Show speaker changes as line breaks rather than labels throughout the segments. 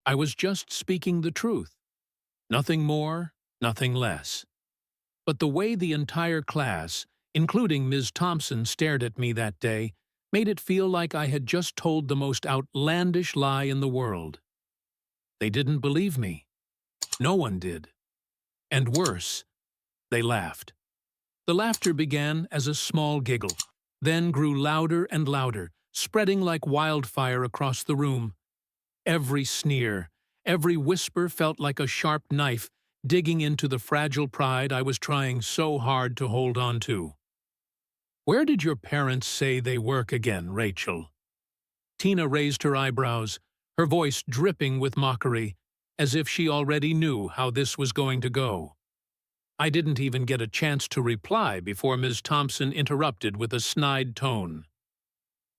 I was just speaking the truth. Nothing more, nothing less. But the way the entire class, including Ms. Thompson, stared at me that day made it feel like I had just told the most outlandish lie in the world. They didn't believe me. No one did. And worse, they laughed. The laughter began as a small giggle, then grew louder and louder, spreading like wildfire across the room. Every sneer, every whisper felt like a sharp knife digging into the fragile pride I was trying so hard to hold on to. "Where did your parents say they work again, Rachel?" Tina raised her eyebrows, her voice dripping with mockery, as if she already knew how this was going to go. I didn't even get a chance to reply before Ms. Thompson interrupted with a snide tone.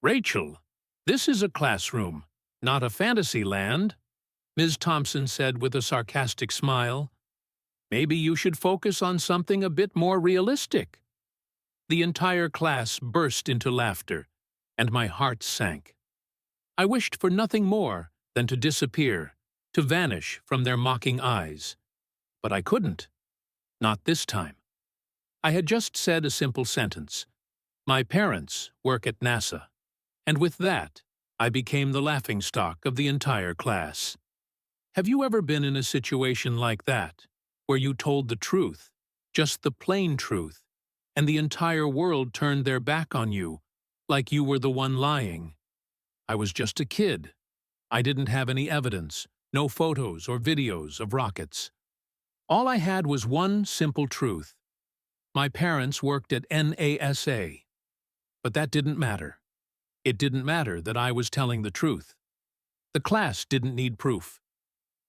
"Rachel, this is a classroom, not a fantasy land," Ms. Thompson said with a sarcastic smile. "Maybe you should focus on something a bit more realistic." The entire class burst into laughter, and my heart sank. I wished for nothing more than to disappear, to vanish from their mocking eyes. But I couldn't. Not this time. I had just said a simple sentence. My parents work at NASA. And with that, I became the laughingstock of the entire class. Have you ever been in a situation like that, where you told the truth, just the plain truth, and the entire world turned their back on you, like you were the one lying? I was just a kid. I didn't have any evidence, no photos or videos of rockets. All I had was one simple truth. My parents worked at NASA. But that didn't matter. It didn't matter that I was telling the truth. The class didn't need proof.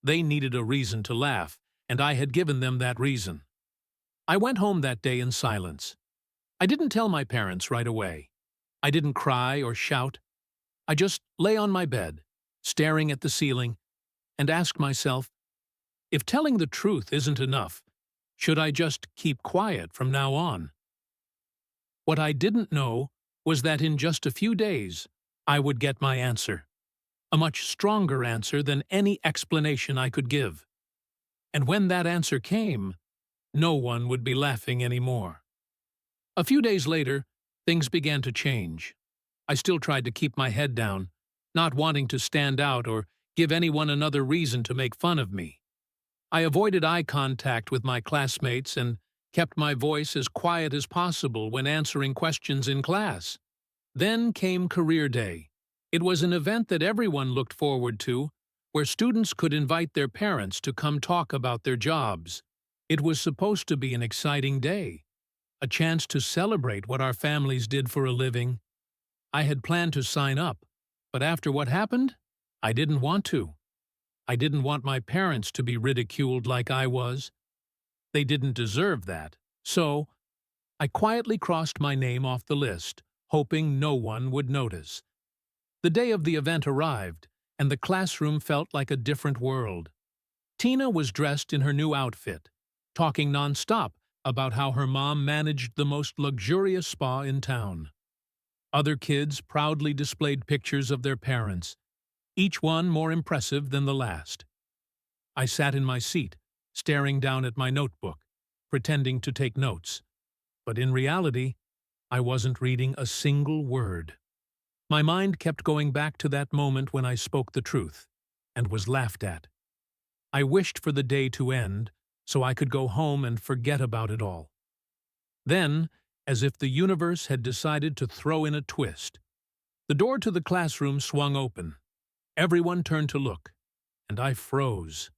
They needed a reason to laugh, and I had given them that reason. I went home that day in silence. I didn't tell my parents right away. I didn't cry or shout. I just lay on my bed, staring at the ceiling, and asked myself, if telling the truth isn't enough, should I just keep quiet from now on? What I didn't know was that in just a few days, I would get my answer. A much stronger answer than any explanation I could give. And when that answer came, no one would be laughing anymore. A few days later, things began to change. I still tried to keep my head down, not wanting to stand out or give anyone another reason to make fun of me. I avoided eye contact with my classmates and kept my voice as quiet as possible when answering questions in class. Then came Career Day. It was an event that everyone looked forward to, where students could invite their parents to come talk about their jobs. It was supposed to be an exciting day, a chance to celebrate what our families did for a living. I had planned to sign up, but after what happened, I didn't want to. I didn't want my parents to be ridiculed like I was. They didn't deserve that, so I quietly crossed my name off the list, hoping no one would notice. The day of the event arrived, and the classroom felt like a different world. Tina was dressed in her new outfit, talking nonstop about how her mom managed the most luxurious spa in town. Other kids proudly displayed pictures of their parents, each one more impressive than the last. I sat in my seat, staring down at my notebook, pretending to take notes. But in reality, I wasn't reading a single word. My mind kept going back to that moment when I spoke the truth, and was laughed at. I wished for the day to end, so I could go home and forget about it all. Then, as if the universe had decided to throw in a twist, the door to the classroom swung open. Everyone turned to look, and I froze.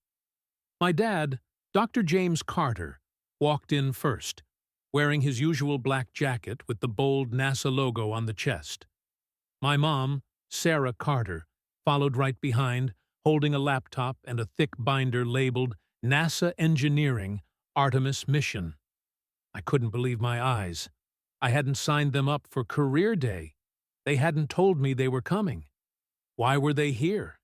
My dad, Dr. James Carter, walked in first, wearing his usual black jacket with the bold NASA logo on the chest. My mom, Sarah Carter, followed right behind, holding a laptop and a thick binder labeled NASA Engineering Artemis Mission. I couldn't believe my eyes. I hadn't signed them up for Career Day. They hadn't told me they were coming. Why were they here?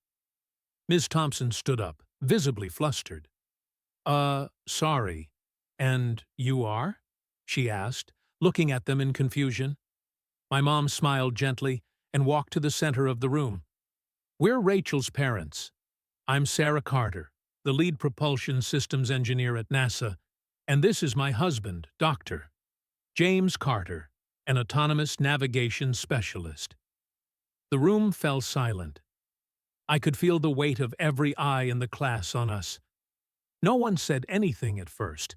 Ms. Thompson stood up, visibly flustered. Sorry. And you are?" she asked, looking at them in confusion. My mom smiled gently and walked to the center of the room. "We're Rachel's parents. I'm Sarah Carter, the lead propulsion systems engineer at NASA, and this is my husband, Dr. James Carter, an autonomous navigation specialist. The room fell silent. I could feel the weight of every eye in the class on us. No one said anything at first,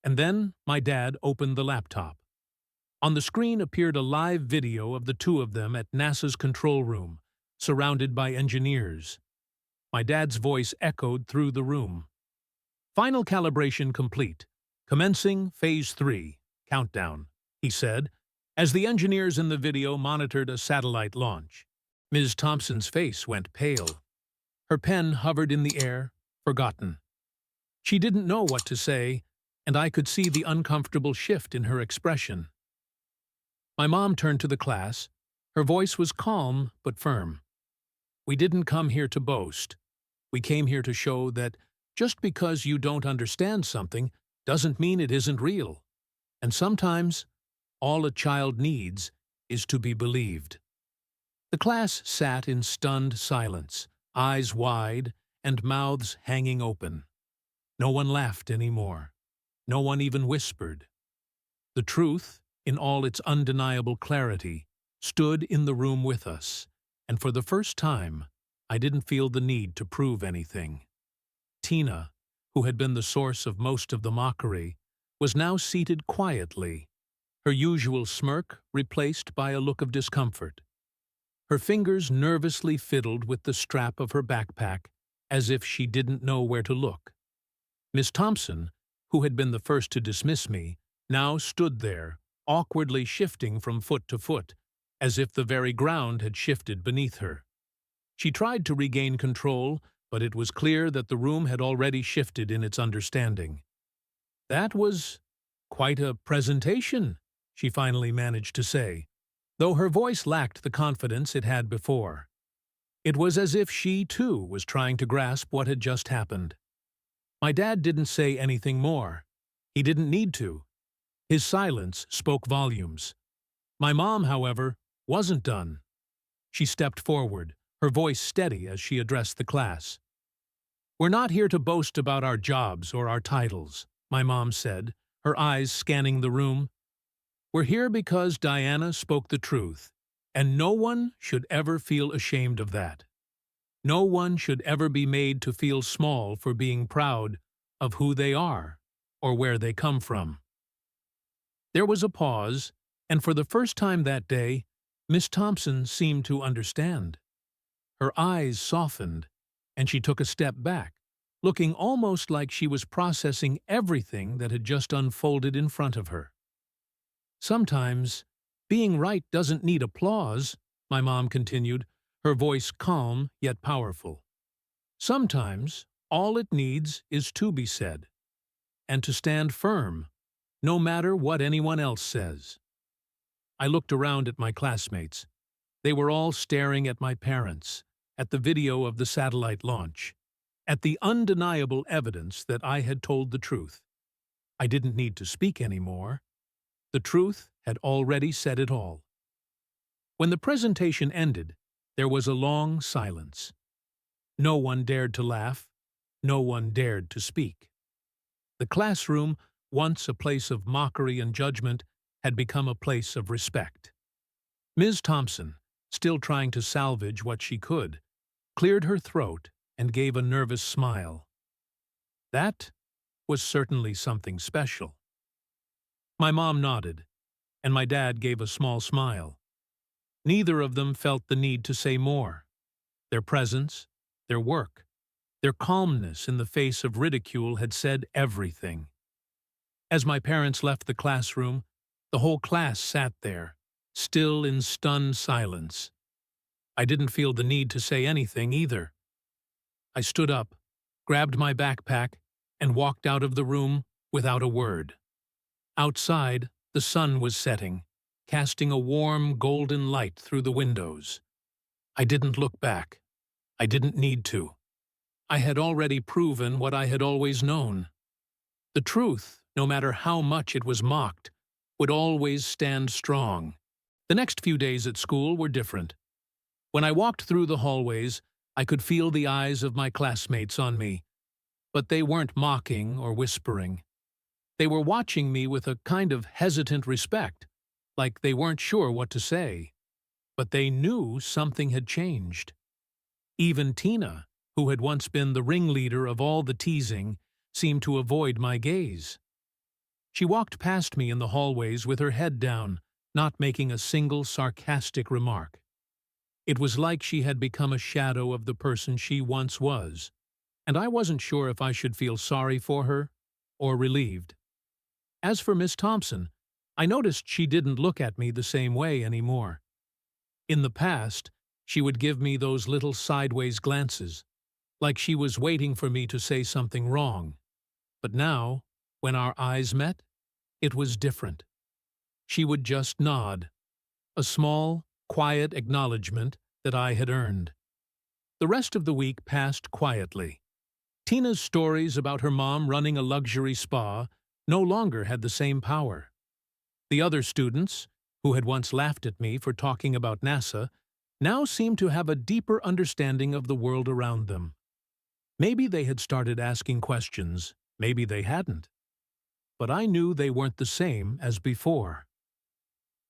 and then my dad opened the laptop. On the screen appeared a live video of the two of them at NASA's control room, surrounded by engineers. My dad's voice echoed through the room. Final calibration complete. Commencing Phase 3, countdown, he said, as the engineers in the video monitored a satellite launch. Ms. Thompson's face went pale. Her pen hovered in the air, forgotten. She didn't know what to say, and I could see the uncomfortable shift in her expression. My mom turned to the class. Her voice was calm but firm. We didn't come here to boast. We came here to show that just because you don't understand something doesn't mean it isn't real. And sometimes, all a child needs is to be believed. The class sat in stunned silence, eyes wide and mouths hanging open. No one laughed anymore. No one even whispered. The truth, in all its undeniable clarity, stood in the room with us, and for the first time, I didn't feel the need to prove anything. Tina, who had been the source of most of the mockery, was now seated quietly, her usual smirk replaced by a look of discomfort. Her fingers nervously fiddled with the strap of her backpack, as if she didn't know where to look. Miss Thompson, who had been the first to dismiss me, now stood there, awkwardly shifting from foot to foot, as if the very ground had shifted beneath her. She tried to regain control, but it was clear that the room had already shifted in its understanding. "That was quite a presentation," she finally managed to say, though her voice lacked the confidence it had before. It was as if she, too, was trying to grasp what had just happened. My dad didn't say anything more. He didn't need to. His silence spoke volumes. My mom, however, wasn't done. She stepped forward, her voice steady as she addressed the class. "We're not here to boast about our jobs or our titles," my mom said, her eyes scanning the room. "We're here because Diana spoke the truth, and no one should ever feel ashamed of that. No one should ever be made to feel small for being proud of who they are or where they come from." There was a pause, and for the first time that day, Miss Thompson seemed to understand. Her eyes softened, and she took a step back, looking almost like she was processing everything that had just unfolded in front of her. "Sometimes, being right doesn't need applause," my mom continued, her voice calm yet powerful. "Sometimes, all it needs is to be said, and to stand firm, no matter what anyone else says." I looked around at my classmates. They were all staring at my parents, at the video of the satellite launch, at the undeniable evidence that I had told the truth. I didn't need to speak anymore. The truth had already said it all. When the presentation ended, there was a long silence. No one dared to laugh. No one dared to speak. The classroom, once a place of mockery and judgment, had become a place of respect. Ms. Thompson, still trying to salvage what she could, cleared her throat and gave a nervous smile. That was certainly something special. My mom nodded, and my dad gave a small smile. Neither of them felt the need to say more. Their presence, their work, their calmness in the face of ridicule had said everything. As my parents left the classroom, the whole class sat there, still in stunned silence. I didn't feel the need to say anything either. I stood up, grabbed my backpack, and walked out of the room without a word. Outside, the sun was setting, casting a warm, golden light through the windows. I didn't look back. I didn't need to. I had already proven what I had always known. The truth, no matter how much it was mocked, would always stand strong. The next few days at school were different. When I walked through the hallways, I could feel the eyes of my classmates on me, but they weren't mocking or whispering. They were watching me with a kind of hesitant respect, like they weren't sure what to say. But they knew something had changed. Even Tina, who had once been the ringleader of all the teasing, seemed to avoid my gaze. She walked past me in the hallways with her head down, not making a single sarcastic remark. It was like she had become a shadow of the person she once was, and I wasn't sure if I should feel sorry for her or relieved. As for Miss Thompson, I noticed she didn't look at me the same way anymore. In the past, she would give me those little sideways glances, like she was waiting for me to say something wrong. But now, when our eyes met, it was different. She would just nod, a small, quiet acknowledgement that I had earned. The rest of the week passed quietly. Tina's stories about her mom running a luxury spa no longer had the same power. The other students, who had once laughed at me for talking about NASA, now seemed to have a deeper understanding of the world around them. Maybe they had started asking questions, maybe they hadn't. But I knew they weren't the same as before.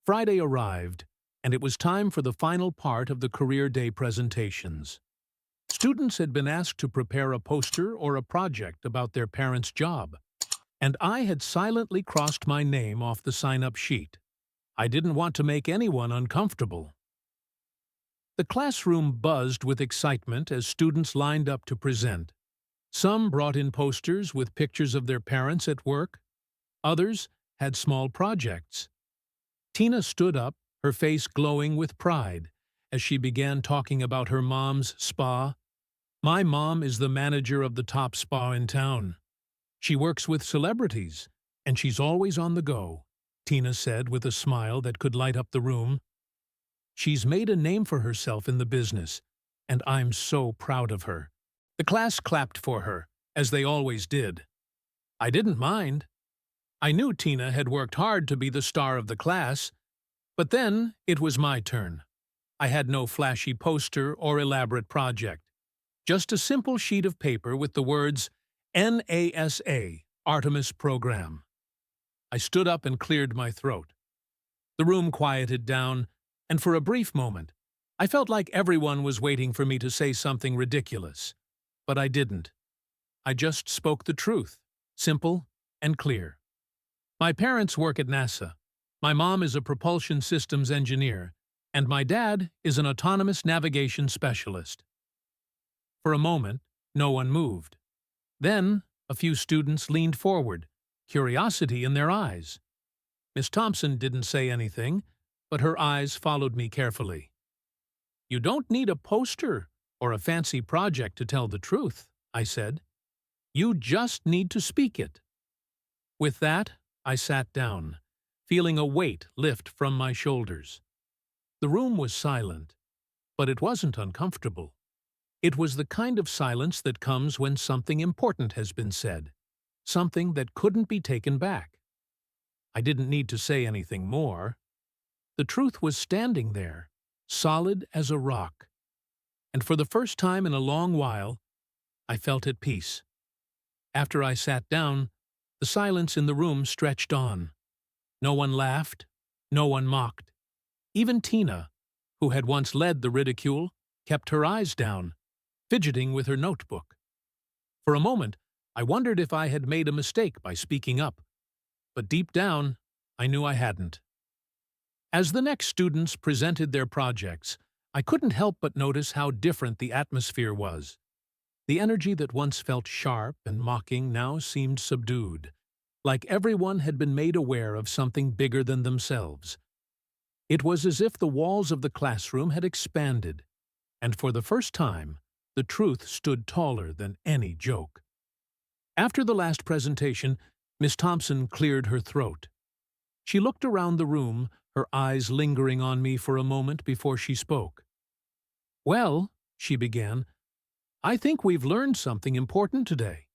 Friday arrived, and it was time for the final part of the Career Day presentations. Students had been asked to prepare a poster or a project about their parents' job, and I had silently crossed my name off the sign-up sheet. I didn't want to make anyone uncomfortable. The classroom buzzed with excitement as students lined up to present. Some brought in posters with pictures of their parents at work. Others had small projects. Tina stood up, her face glowing with pride, as she began talking about her mom's spa. "My mom is the manager of the top spa in town. She works with celebrities, and she's always on the go," Tina said with a smile that could light up the room. "She's made a name for herself in the business, and I'm so proud of her." The class clapped for her, as they always did. I didn't mind. I knew Tina had worked hard to be the star of the class, but then it was my turn. I had no flashy poster or elaborate project, just a simple sheet of paper with the words NASA, Artemis Program. I stood up and cleared my throat. The room quieted down, and for a brief moment, I felt like everyone was waiting for me to say something ridiculous. But I didn't. I just spoke the truth, simple and clear. My parents work at NASA. My mom is a propulsion systems engineer, and my dad is an autonomous navigation specialist. For a moment, no one moved. Then, a few students leaned forward, curiosity in their eyes. Miss Thompson didn't say anything, but her eyes followed me carefully. "You don't need a poster or a fancy project to tell the truth," I said. "You just need to speak it." With that, I sat down, feeling a weight lift from my shoulders. The room was silent, but it wasn't uncomfortable. It was the kind of silence that comes when something important has been said, something that couldn't be taken back. I didn't need to say anything more. The truth was standing there, solid as a rock. And for the first time in a long while, I felt at peace. After I sat down, the silence in the room stretched on. No one laughed, no one mocked. Even Tina, who had once led the ridicule, kept her eyes down, fidgeting with her notebook. For a moment, I wondered if I had made a mistake by speaking up, but deep down, I knew I hadn't. As the next students presented their projects, I couldn't help but notice how different the atmosphere was. The energy that once felt sharp and mocking now seemed subdued, like everyone had been made aware of something bigger than themselves. It was as if the walls of the classroom had expanded, and for the first time, the truth stood taller than any joke. After the last presentation, Miss Thompson cleared her throat. She looked around the room, her eyes lingering on me for a moment before she spoke. "Well," she began, "I think we've learned something important today.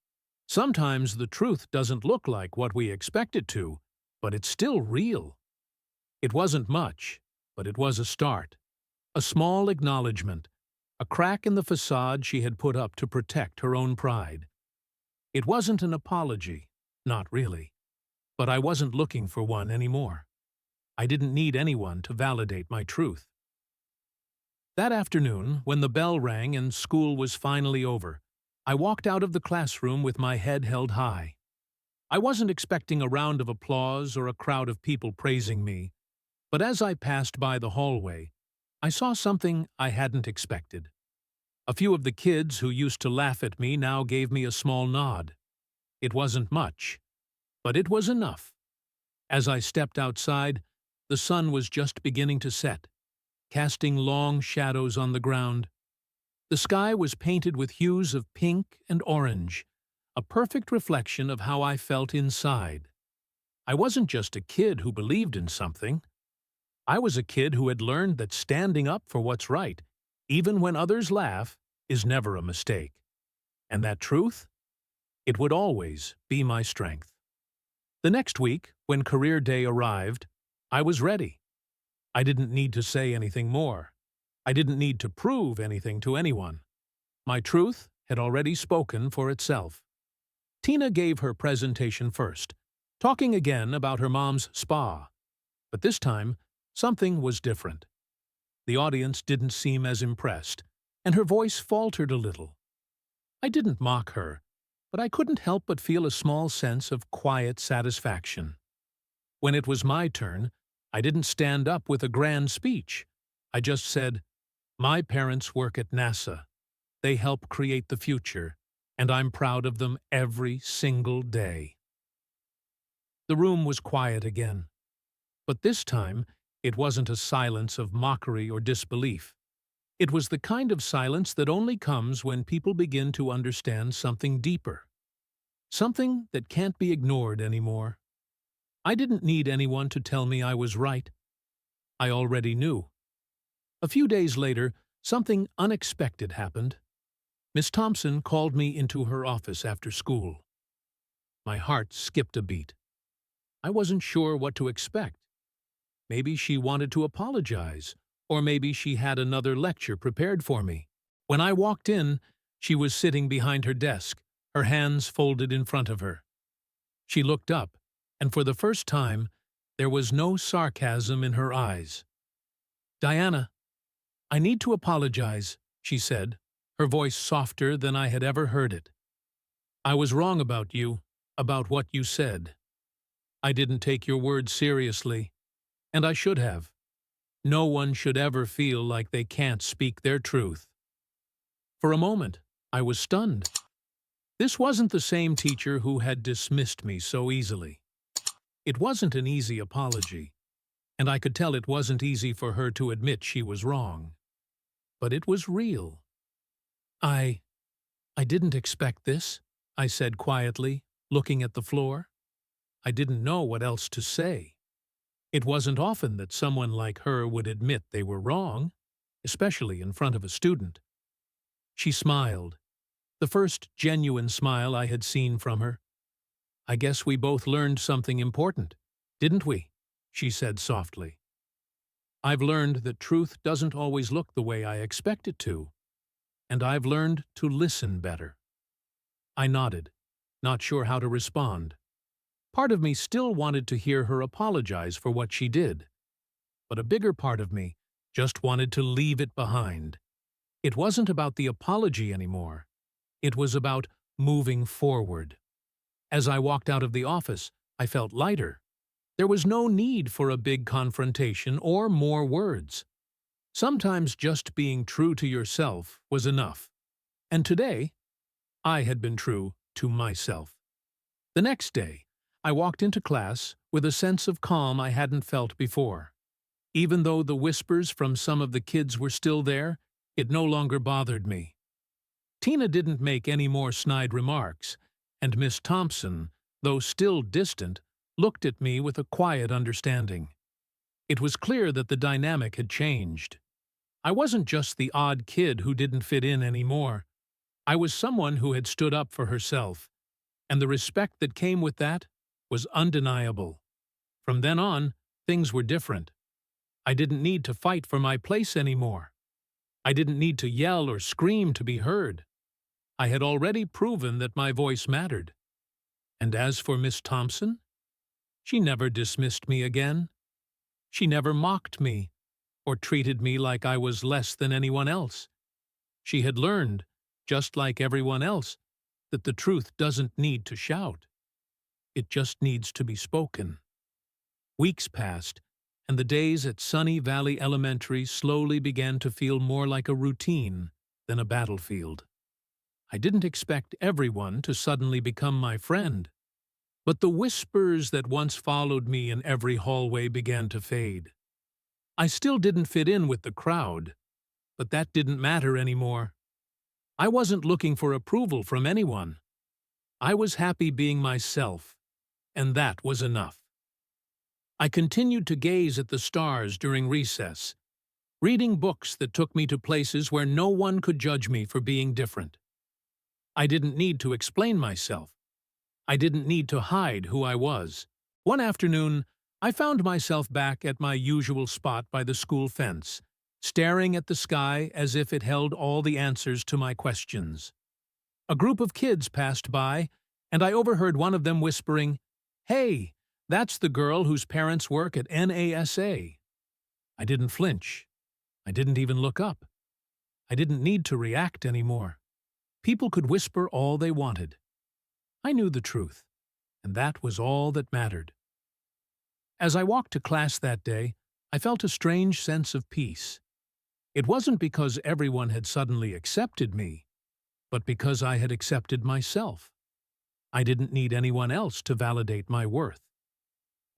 Sometimes the truth doesn't look like what we expect it to, but it's still real." It wasn't much, but it was a start. A small acknowledgement, a crack in the facade she had put up to protect her own pride. It wasn't an apology, not really, but I wasn't looking for one anymore. I didn't need anyone to validate my truth. That afternoon, when the bell rang and school was finally over, I walked out of the classroom with my head held high. I wasn't expecting a round of applause or a crowd of people praising me, but as I passed by the hallway, I saw something I hadn't expected. A few of the kids who used to laugh at me now gave me a small nod. It wasn't much, but it was enough. As I stepped outside, the sun was just beginning to set, casting long shadows on the ground. The sky was painted with hues of pink and orange, a perfect reflection of how I felt inside. I wasn't just a kid who believed in something. I was a kid who had learned that standing up for what's right, even when others laugh, is never a mistake. And that truth? It would always be my strength. The next week, when career day arrived, I was ready. I didn't need to say anything more. I didn't need to prove anything to anyone. My truth had already spoken for itself. Tina gave her presentation first, talking again about her mom's spa. But this time, something was different. The audience didn't seem as impressed, and her voice faltered a little. I didn't mock her, but I couldn't help but feel a small sense of quiet satisfaction. When it was my turn, I didn't stand up with a grand speech. I just said, "My parents work at NASA. They help create the future, and I'm proud of them every single day." The room was quiet again. But this time, it wasn't a silence of mockery or disbelief. It was the kind of silence that only comes when people begin to understand something deeper. Something that can't be ignored anymore. I didn't need anyone to tell me I was right. I already knew. A few days later, something unexpected happened. Miss Thompson called me into her office after school. My heart skipped a beat. I wasn't sure what to expect. Maybe she wanted to apologize, or maybe she had another lecture prepared for me. When I walked in, she was sitting behind her desk, her hands folded in front of her. She looked up, and for the first time, there was no sarcasm in her eyes. "Diana, I need to apologize," she said, her voice softer than I had ever heard it. "I was wrong about you, about what you said. I didn't take your words seriously, and I should have. No one should ever feel like they can't speak their truth." For a moment, I was stunned. This wasn't the same teacher who had dismissed me so easily. It wasn't an easy apology, and I could tell it wasn't easy for her to admit she was wrong. But it was real. I didn't expect this," I said quietly, looking at the floor. I didn't know what else to say. It wasn't often that someone like her would admit they were wrong, especially in front of a student. She smiled, the first genuine smile I had seen from her. "I guess we both learned something important, didn't we?" she said softly. "I've learned that truth doesn't always look the way I expect it to, and I've learned to listen better." I nodded, not sure how to respond. Part of me still wanted to hear her apologize for what she did, but a bigger part of me just wanted to leave it behind. It wasn't about the apology anymore. It was about moving forward. As I walked out of the office, I felt lighter. There was no need for a big confrontation or more words. Sometimes just being true to yourself was enough. And today, I had been true to myself. The next day, I walked into class with a sense of calm I hadn't felt before. Even though the whispers from some of the kids were still there, it no longer bothered me. Tina didn't make any more snide remarks, and Miss Thompson, though still distant, looked at me with a quiet understanding. It was clear that the dynamic had changed. I wasn't just the odd kid who didn't fit in anymore. I was someone who had stood up for herself, and the respect that came with that was undeniable. From then on, things were different. I didn't need to fight for my place anymore. I didn't need to yell or scream to be heard. I had already proven that my voice mattered. And as for Miss Thompson, she never dismissed me again. She never mocked me or treated me like I was less than anyone else. She had learned, just like everyone else, that the truth doesn't need to shout. It just needs to be spoken. Weeks passed, and the days at Sunny Valley Elementary slowly began to feel more like a routine than a battlefield. I didn't expect everyone to suddenly become my friend, but the whispers that once followed me in every hallway began to fade. I still didn't fit in with the crowd, but that didn't matter anymore. I wasn't looking for approval from anyone. I was happy being myself, and that was enough. I continued to gaze at the stars during recess, reading books that took me to places where no one could judge me for being different. I didn't need to explain myself. I didn't need to hide who I was. One afternoon, I found myself back at my usual spot by the school fence, staring at the sky as if it held all the answers to my questions. A group of kids passed by, and I overheard one of them whispering, "Hey, that's the girl whose parents work at NASA." I didn't flinch. I didn't even look up. I didn't need to react anymore. People could whisper all they wanted. I knew the truth, and that was all that mattered. As I walked to class that day, I felt a strange sense of peace. It wasn't because everyone had suddenly accepted me, but because I had accepted myself. I didn't need anyone else to validate my worth.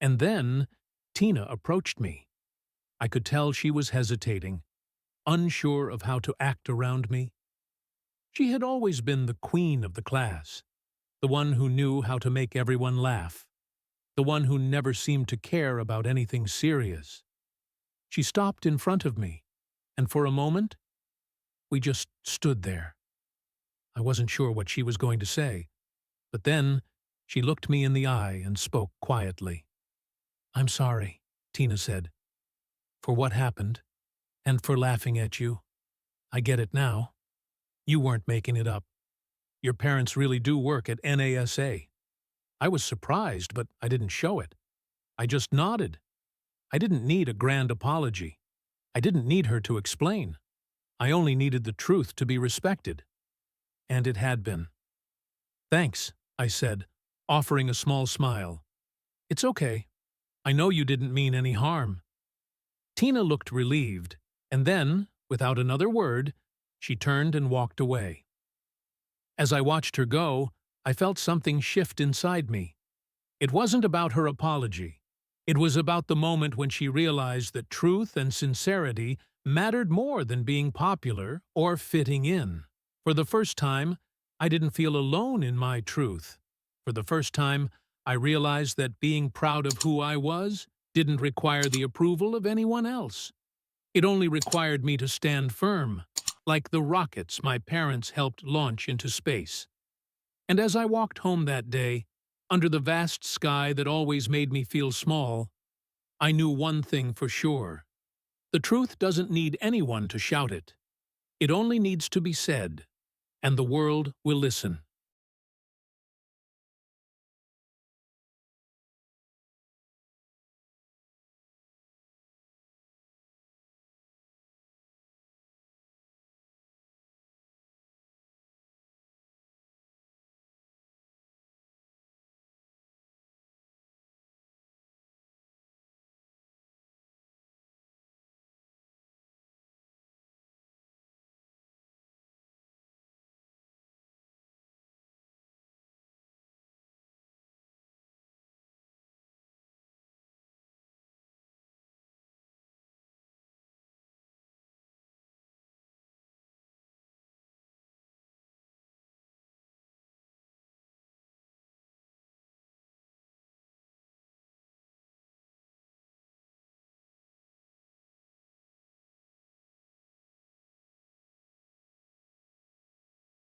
And then Tina approached me. I could tell she was hesitating, unsure of how to act around me. She had always been the queen of the class, the one who knew how to make everyone laugh, the one who never seemed to care about anything serious. She stopped in front of me, and for a moment, we just stood there. I wasn't sure what she was going to say, but then she looked me in the eye and spoke quietly. "I'm sorry," Tina said, "for what happened, and for laughing at you. I get it now. You weren't making it up. Your parents really do work at NASA." I was surprised, but I didn't show it. I just nodded. I didn't need a grand apology. I didn't need her to explain. I only needed the truth to be respected. And it had been. "Thanks," I said, offering a small smile. "It's okay. I know you didn't mean any harm." Tina looked relieved, and then, without another word, she turned and walked away. As I watched her go, I felt something shift inside me. It wasn't about her apology. It was about the moment when she realized that truth and sincerity mattered more than being popular or fitting in. For the first time, I didn't feel alone in my truth. For the first time, I realized that being proud of who I was didn't require the approval of anyone else. It only required me to stand firm, like the rockets my parents helped launch into space. And as I walked home that day, under the vast sky that always made me feel small, I knew one thing for sure. The truth doesn't need anyone to shout it. It only needs to be said, and the world will listen.